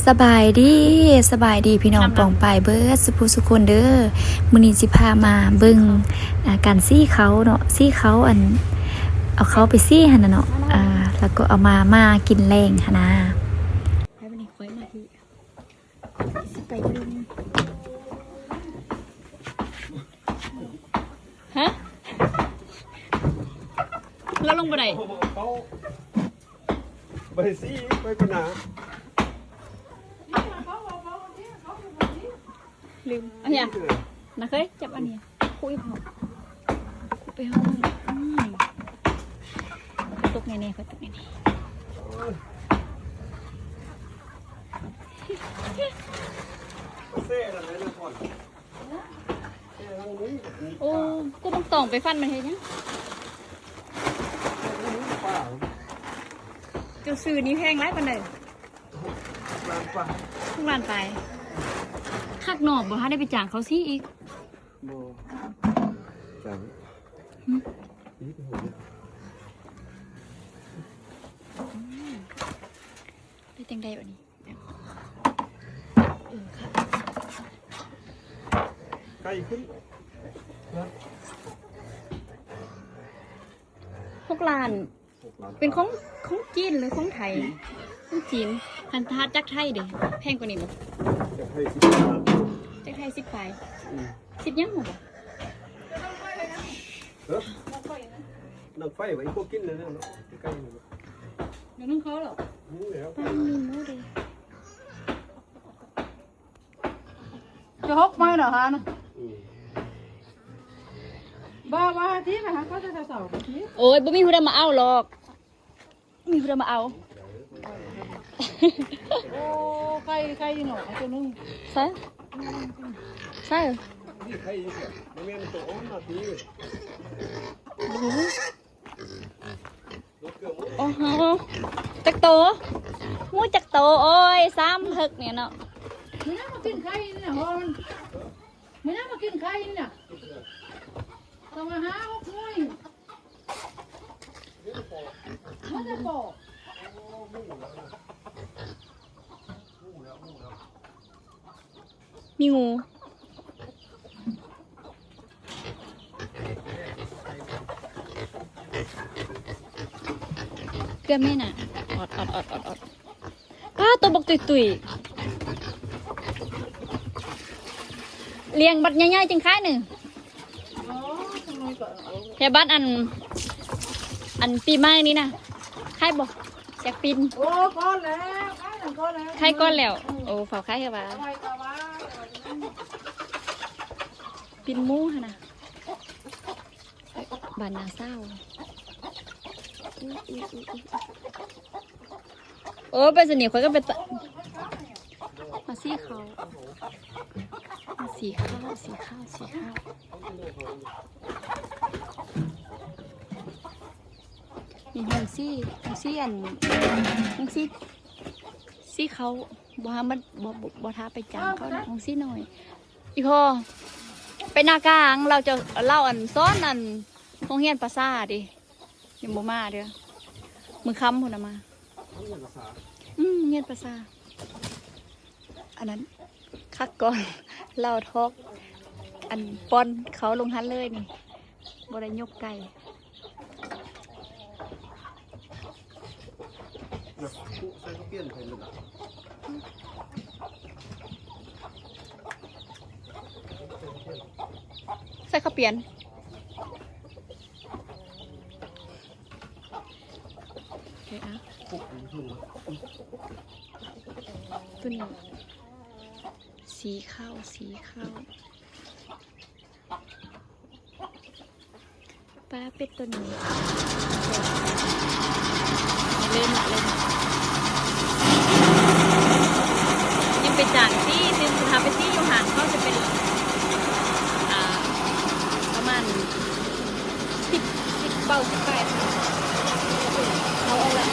สบายดีสบายดีพี่น้องปองปายเบิร์ดสุภูสุคนเด้อมื้อนี้สิพามาเบิ่งการซี่เขาเนาะซี่เขาเอาเขาไปซี่หั่นน่ะเนาะแล้วก็เอามากินแรงหั่นนะให้วันนี้ค่อยมาที่สิไปเบิ่งฮะแล้วลงไปไหนไปซี่ไปปัญหาลืมอันนี้นะเคยจับอันนี้คุยพอคุยไปห้องตกแน่ๆเขาตกแน่ๆโอ้กูต้องต่องไปฟันมันเห็นยังจะซื้อนี้แพงไรปันเลยทุกร้านไปคักหนอบบ่ฮะได้ไปจ่างเขาซี่อีกบ่จังได้จังได้แบบนี้ใกล้ขึ้นพวกร้านเป็นของจีนหรือของไทยของจีนพันธะจักไทยเด้แพงกว่านี้บ่จักไทย10 ไป10ยังบ่น้ำไฟไว้พวกกินเลยเนาะใกล้ๆนี่เดี๋ยวนึงเขาหรอนี่แล้วป้ามีหมูดิจะฮกไหมเหรอฮะนะบ้าที่ไหนฮะเขาจะเสาที่โอ้ยบ่มีผู้ใดมาเอาหรอกมีผู้ใดมาเอาโอ้ใครหนอตัวนึงใช่ใช่นี่ใครอีกอ่ะมันแม่นตัวอ้อนมาทีโอ้โหจักโตมูจักโตโอ้ย3 ถึกเนี่ยเนาะไม่น่ามากินไข่เนี่ยฮอนไม่น่ามากินไข่เนี่ยต้องมาหาฮกน้อยมันจะปอกมีงูเกลือแม่น่ะอดป้าตัวบกตุยเลี้ยงบัดใหญ่ๆจังคายหนึ่งแค่บัดอันปีใหม่นี้นะคายบอกแจกปินโอ้ก้อนแล้วคายก้อนแล้วโอ้เฝ้าคายเหรอวะปินมูค่ะนะบานนาเศร้าโอ้ไปสนิทเขาก็ไปมาสีเขาสีข้าวนี่หงซี่อันหงซี่เขาบ่ฮะมันบ่ท้าไปจังเขาหงซี่หน่อยอีพอไปนากลางเราจะเล่าอันซ้อนอันโรงเรียนภาษาดิยังบ่มาเด้อมือค้ำพุ่นน่ะมาเรียนภาษาอันนั้นคักก่อนเล่าทอกอันปอนเขาลงหันเลยนี่บ่ได้ยกไก่ใส่ข้าวเปลี่ยนตัวนี้สีข้าวปลาเป็ดตัวนี้เล่นยังไปจานที่นึงทำไปที่ยูหานเขาจะเป็นประมาณ10 เบา18เขาเอาละ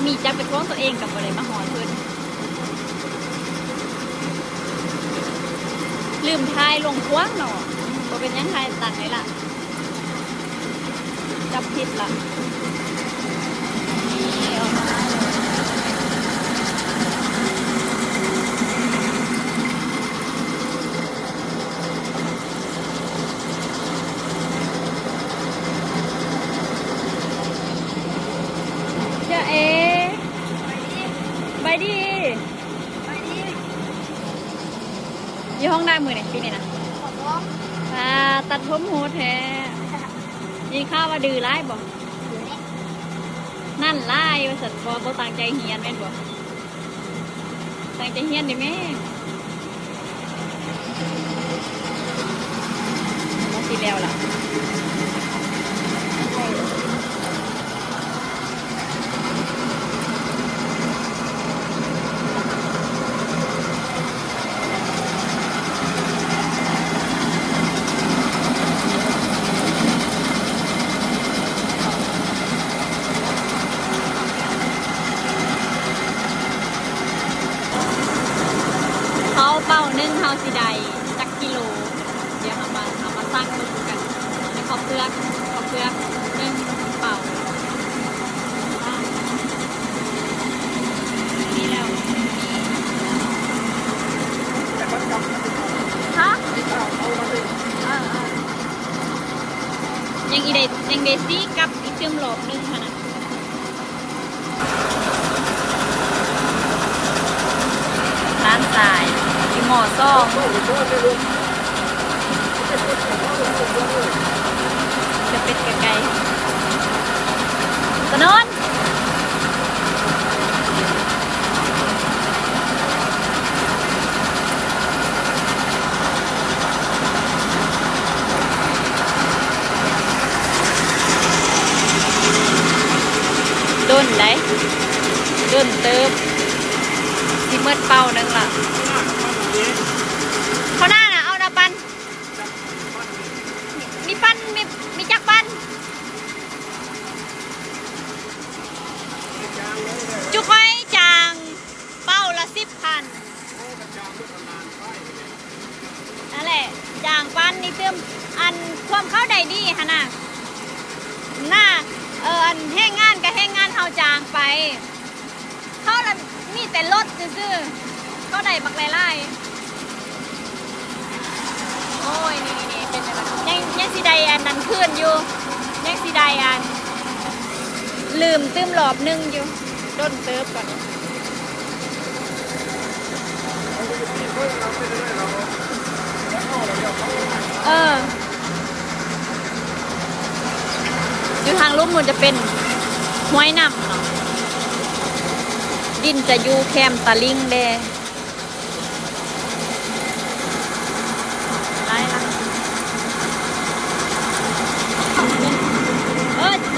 มีจักเป็นของตัวเองกับอะไรมาหอนเพิ่นลืมทายลงพวงเนาะบ่เป็นยังไงตังเลยล่ะจับผิดล่ะนี่เอามาเจ้าเอไปดีอยู่ห้องได้มือไหนปีนี้นะตัดผมโหดแท้ยินข้าวว่าดื้อไล่บ่นั่นไล่ว่าสัตว์บ่ตั้งใจเฮียนแม่นบ่ตั้งใจเฮียนดิแม่มาสิแล้วล่ะเป้านึ่งเฮาสิใดจักกิโลเดี๋ยวเอามาตั้งดูกันในขอบเปลือกนึ่งเป่านี่แล้วฮะยังอีเดซี่กับอีกเติมหลบนึงค่ะนะร้านสายหมอซ่องจะเป็นไกลๆตะนอนโดนไหนโดนเติมที่เมื่อเป่านึงล่ะเขาหน้าน่ะเอาดาปันมีปันมีจักปันจุกไว้จางเป้าละ10,000นั่นแหละจางปันนี่เติมอันความเข้าใดดีฮะน่ะหน้าอันแห้งงานกับแห้งงานเฮาจางไปเขาละมีแต่รถซื่อๆเขาได้บักไล่โอ้ยนี่เป็นอะไรยังสีใดอันนั้นขึ้นอยู่ยังสีใดอันลืมตื้มหลอบนึงอยู่ต้นเติบก่อนอยู่ทางลุ่มมันจะเป็นห้วยน้ำเนาะดินจะอยู่แคมตะลิงแด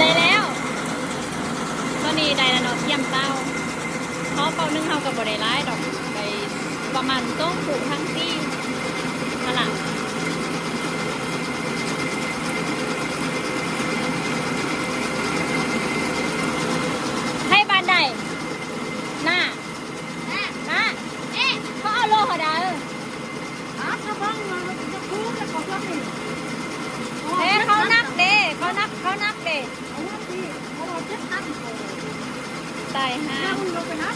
ได้แล้วตอนนี้ได้แล้วเนาะเทียมเต้าเขาเป่านึ่งเขากับบได้ร้ายดอกไปประมาณต้องปลูกทั้งที่ขนาดให้บ้านใดหน้าเขาเอาโลเขาได้เขานักเด้ตายฮะเดี๋ยวไปห้าม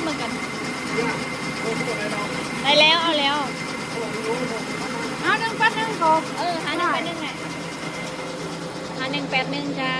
มึงกันได้แล้วเอาแล้วหา1 8 1ก่อนหา1 8 1ไงหา1 8 1จ้า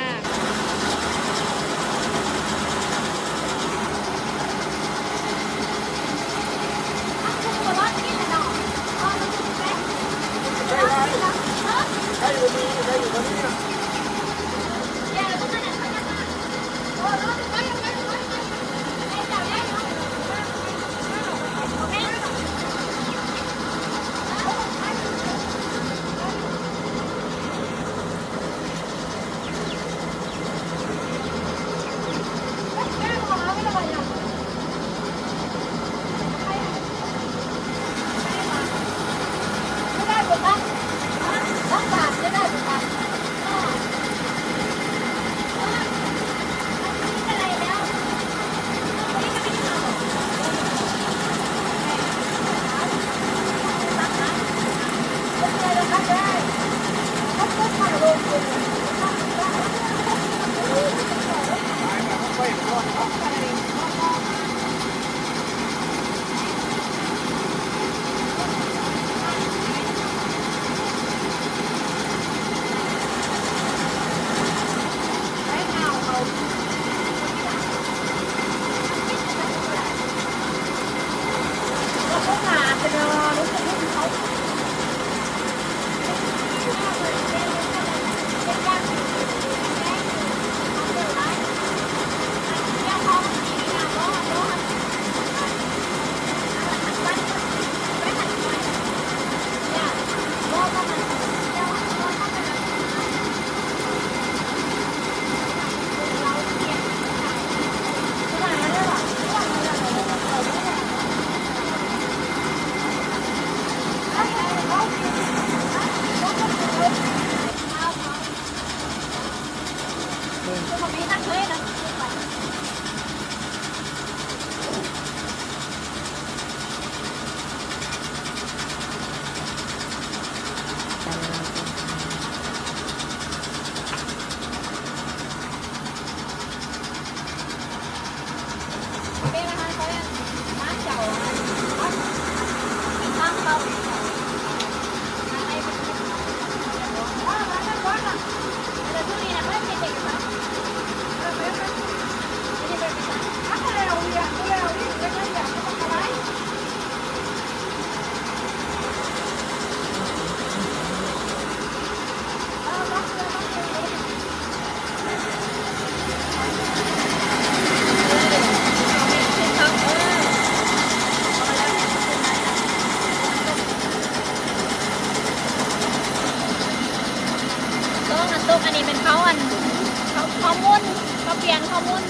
เปลี่ยนข้อมูล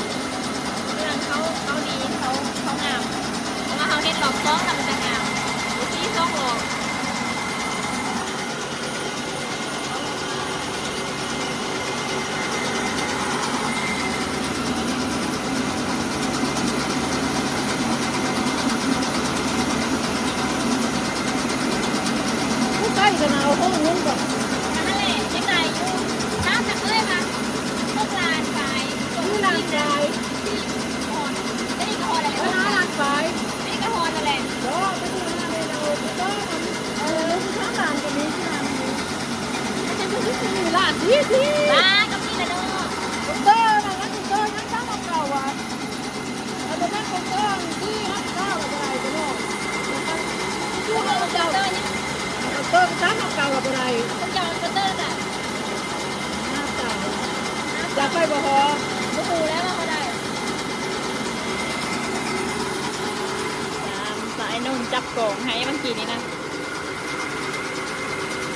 เรื่องเขาดีเขางามเพราะว่าเขาเฮ็ดหลอกซ้องแล้วมันจะงามดูที่ซ้องหลอกผู้ใกล้จะเอาห้องนู้นก่อน นั่นแหละยังไงอยู่ถ้าจะเอ้ยมาพวกลานไปตรง ผู้ นี้ นางชาย ที่หอนไม่ได้กระหอนอะไร ผู้ วะ นางชาย ไม่ได้กระหอนอะไร เดี๋ยวไปดูหน้าเลยเราก็ข้างหลังกันนี้ที่นั่นไม่ใช่ผู้ที่มีหลานที่ มากับพี่เลยเนาะ เตอร์นะเตอร์นั่งตั้งของเราอ่ะเอาไปนั่งของเตอร์ที่นั่งข้าวอะไรไปเนาะ พวกเราเจ้าเตอร์เนี่ย เตอร์ตั้งของเราอะไร พวกเจ้าเตอร์น่ะ หน้าตาอยากไปบ่ฮอ ก็ดูแล้วว่าเขาได้สายนุ่นจับกล่องให้เมื่อกี้นี้นะ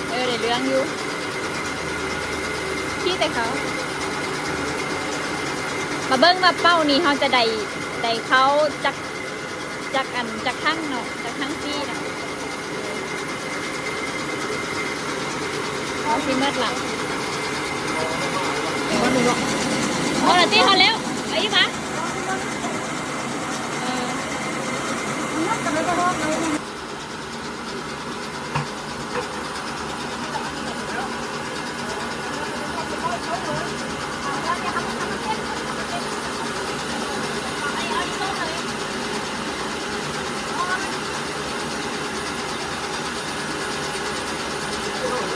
ได้เรื่องอยู่ที่แต่เขามาเบิ้งมาเป้านี่เขาจะได้เขาจากทั้งเนาะจากทั้งที่นะเขาซิเมิดหลัง มาดูเนาะ โอ้ละตี้เขาแล้วไปอีกปะ นั่งกันเลยก็ร้องเลย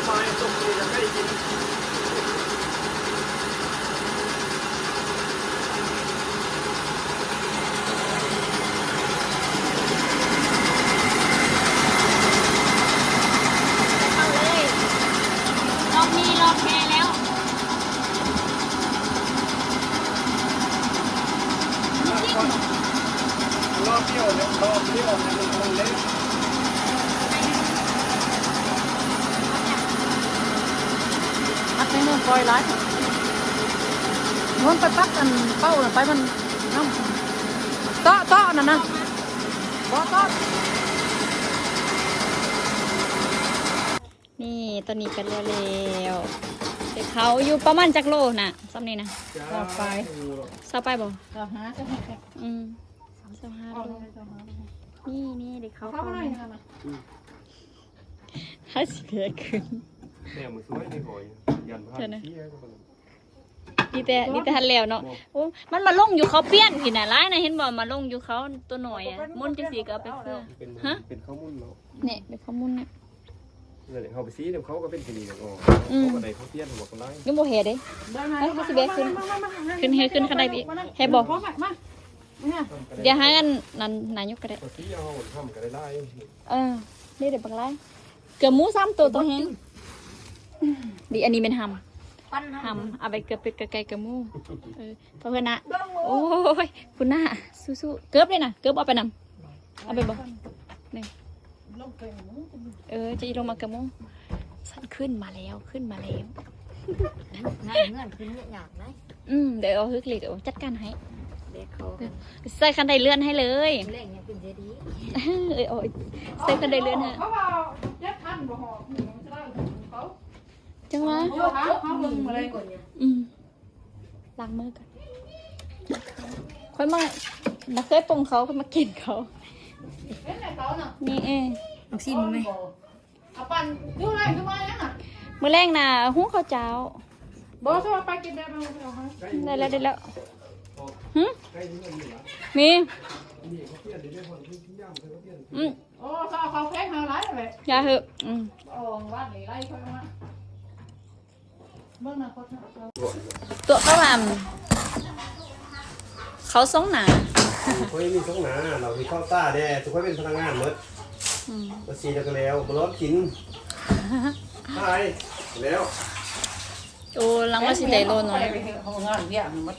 ไปตกเลยจะใกล้กิน เอาเลยรอบนี้รอบแพ้แล้ว รอบเที่ยวเนี่ยมันเล็ก มัดในนู่นปล่อยร้ายนู้นไปปักกันเป้าไปมันน้ำต้อนั่นนะบ่ต้อ นี่ตอนนี้กันแล้วเด็กเขาอยู่ประมาณจักโลน่ะซ้ำนี่นะ จ้าไป เศร้าไปบ่ เราหาจะให้ อืม25โลนี่เด็กเขา เข้ามาหน่อยนะ ถ้าสิเกิดขึ้น แม่มือสวยในหอยยันพาชี้ให้คน นี่แต่ทันแล้วเนาะโอ้มันมาลงอยู่เขาเปี้ยนพี่น่ะร้ายนะเห็นบ่มาลงอยู่เขาตัวหน่อยอ่ะมุ่นจังสีก็เอาไปเพื่อ เป็นข้าวมุ้นเนาะ เนี่ยเป็นข้อมูลเนี่ย เลยเขาไปซีเนี่ยเขาก็เป็นคนดีเนี่ยอ๋อเขาก็ได้เขาเพี้ยนหัวกันไล่ ยังบ่เห็นเด้ ขึ้นคันใดพี่ให้บอก มาเนี่ย เดี๋ยวให้อันนั้นนายกก็ได้ เขาซีเอาทำกันได้ไล่ นี่เดี๋ยวบักไล่เกือบหมู3ตัวแห้งดีอันนี้เป็นหำเอาไปเกือบเป็ดไก่เกือบหมูเพราะเพื่อนนะโอ้ยคุณหน้าสู้ๆเกือบเลยนะเกือบเอาไปนำเอาไปบอกนี่จะลงมาเกือบหมูสั่นขึ้นมาแล้วนั่นเงื่อนขึ้นเนี่ยอยากไหม เดี๋ยวเอาฮึกเลยเดี๋ยวจัดการให้ เด็กเขา ใส่คันไดเลื่อนให้เลย เล่งเนี่ยเป็นเจดี โอ้ยใส่คันไดเลื่อนให้ เขาว่าเจ็ดพันบ่หอบเขา จังวะ เขาเบิ่งมาเลย ล้างมือก่อนค่อยมานักเคยปรุงเขาค่อยมากินเขา เห็นไหมเขาน่ะ นี่ลองซิมไหม เอาปั่นดูไรดูมายังอ่ะ มื้อแรกน่ะหุ้งข้าวเจ้า บอกสว่าไปกินได้ไหมเอาให้ ได้แล้วหึ ใกล้ที่นั่นนี่ละ มี นี่เขาเพี้ยนเดี๋ยวคนที่ย่ำเขาเพี้ยน โอ้เขาแพงเขาไรเลย อย่าเหอะโอ้วัดนี่ไรเขามาเบิ่งนะเขา ตัวเขาเขาทรงหนา เขาไม่มีสงหนาเรามีข้าวต้าแด่ทุกคนเป็นพนักงานหมดมาซีแล้วก็แล้วมาร้อนกินใช่แล้ว โอ้ลังว่าสิได้โลหน่อย เขางานเยอะมัน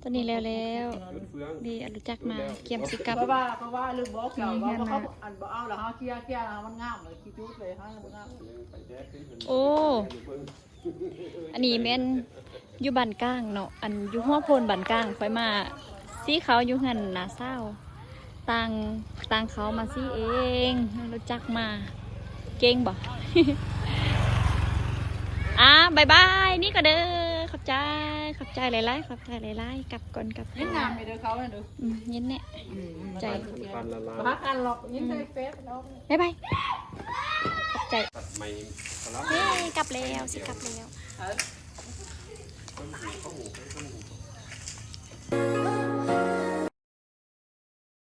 ตอนนี้แล้วดีรู้จักมาเกียมสิกับ เพราะว่าลืมบอกเขาว่าเขาอันบอกเอาแล้วเขาเคลียร์มันงามเลยคิดจุดเลยฮะมันงาม โอ้ อันนี้แม่นอยู่บ้านกลางเนาะอันอยู่หัวโพนบ้านกลางค่อยมาซีเขาอยู่หันนาเศร้าต่างเขามาซีเองรู้จักมาเก่งบ่ บายบายนี่ก็เด้อขอบใจหลายๆขอบใจหลายๆกลับก่อนกลับ เห็นงามไปเด้อเขาน่ะเด้อ เย็นแน่ใจ ปันละลา บ่ฮักกันหรอกยินได้เฟซเนาะ บายบายขอบใจ ตัดไม้ปลาร้า เฮ้ยกลับแล้วสิกลับแล้ว เออ ต้นหูข้าวหู